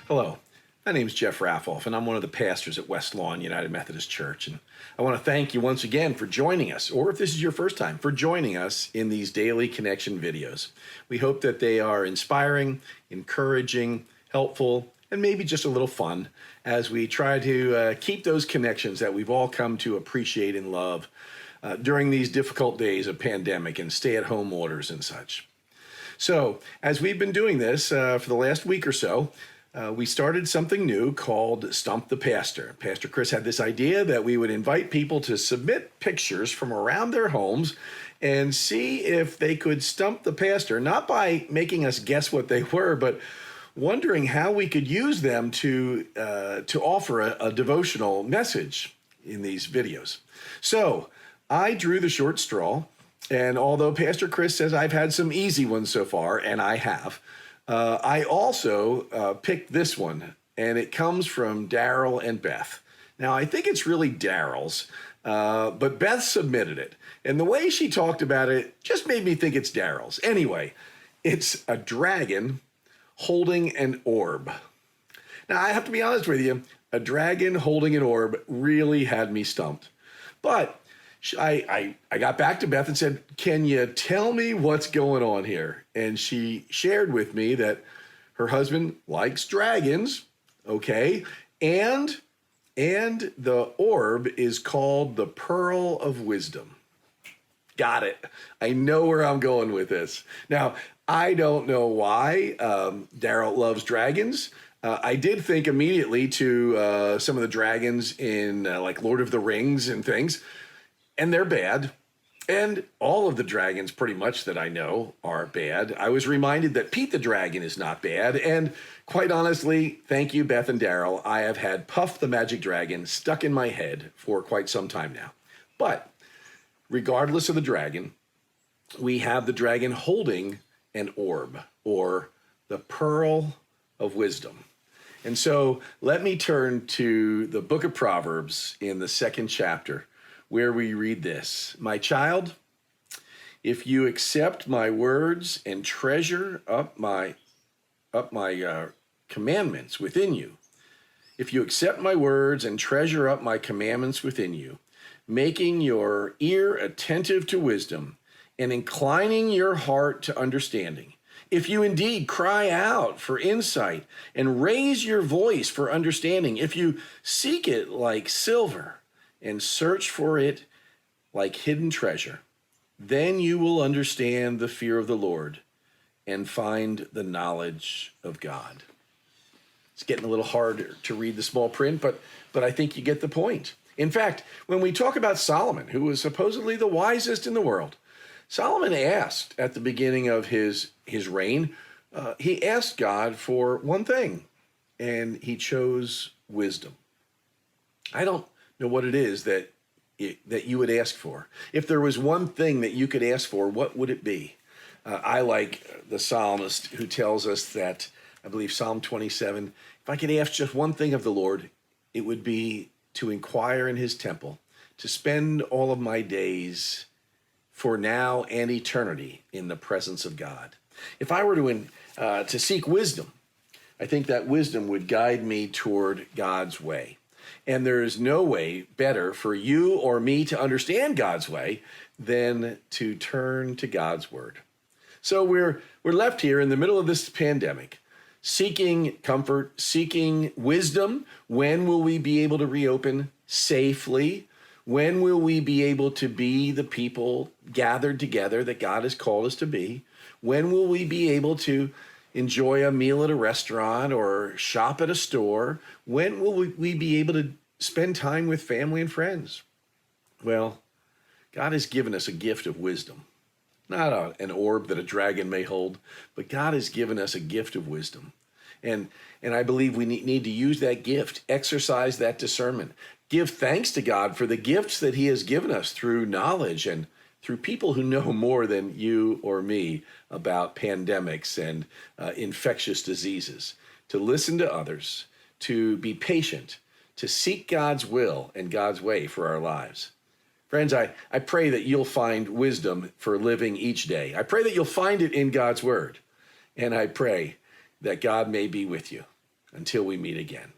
Hello, my name is Jeff Raffauf, and I'm one of the pastors at West Lawn United Methodist Church. And I want to thank you once again for joining us, or if this is your first time, for joining us in these daily connection videos. We hope that they are inspiring, encouraging, helpful, and maybe just a little fun as we try to keep those connections that we've all come to appreciate and love during these difficult days of pandemic and stay-at-home orders and such. So, as we've been doing this for the last week or so, we started something new called Stump the Pastor. Pastor Chris had this idea that we would invite people to submit pictures from around their homes and see if they could stump the pastor, not by making us guess what they were, but wondering how we could use them to offer a devotional message in these videos. So I drew the short straw, and although Pastor Chris says I've had some easy ones so far, and I have, I also picked this one, and it comes from Daryl and Beth. Now, I think it's really Daryl's, but Beth submitted it. And the way she talked about it just made me think it's Daryl's. Anyway, it's a dragon holding an orb. Now, I have to be honest with you, a dragon holding an orb really had me stumped. But I got back to Beth and said, can you tell me what's going on here? And she shared with me that her husband likes dragons, okay, and the orb is called the Pearl of Wisdom. Got it. I know where I'm going with this. Now, I don't know why Daryl loves dragons. I did think immediately to some of the dragons in like Lord of the Rings and things. And they're bad. And all of the dragons pretty much that I know are bad. I was reminded that Pete the Dragon is not bad. And quite honestly, thank you, Beth and Daryl, I have had Puff the Magic Dragon stuck in my head for quite some time now. But regardless of the dragon, we have the dragon holding an orb, or the Pearl of Wisdom. And so let me turn to the book of Proverbs in the 2nd chapter, where we read this: My child, if you accept my words and treasure up my commandments within you, if you accept my words and treasure up my commandments within you, making your ear attentive to wisdom and inclining your heart to understanding, if you indeed cry out for insight and raise your voice for understanding, if you seek it like silver and search for it like hidden treasure, then you will understand the fear of the Lord and find the knowledge of God. It's getting a little harder to read the small print, but I think you get the point. In fact, when we talk about Solomon, who was supposedly the wisest in the world, Solomon asked at the beginning of his reign, he asked God for one thing, and he chose wisdom. I don't know what it is that you would ask for. If there was one thing that you could ask for, what would it be? I like the psalmist who tells us that, I believe Psalm 27, if I could ask just one thing of the Lord, it would be to inquire in his temple, to spend all of my days for now and eternity in the presence of God. If I were to seek wisdom, I think that wisdom would guide me toward God's way. And there is no way better for you or me to understand God's way than to turn to God's word. So we're left here in the middle of this pandemic, seeking comfort, seeking wisdom. When will we be able to reopen safely? When will we be able to be the people gathered together that God has called us to be? When will we be able to enjoy a meal at a restaurant or shop at a store? When will we be able to spend time with family and friends? Well, God has given us a gift of wisdom. Not an orb that a dragon may hold, but God has given us a gift of wisdom. And I believe we need to use that gift, exercise that discernment, give thanks to God for the gifts that he has given us through knowledge and through people who know more than you or me about pandemics and infectious diseases, to listen to others, to be patient, to seek God's will and God's way for our lives. Friends, I pray that you'll find wisdom for living each day. I pray that you'll find it in God's word. And I pray that God may be with you. Until we meet again.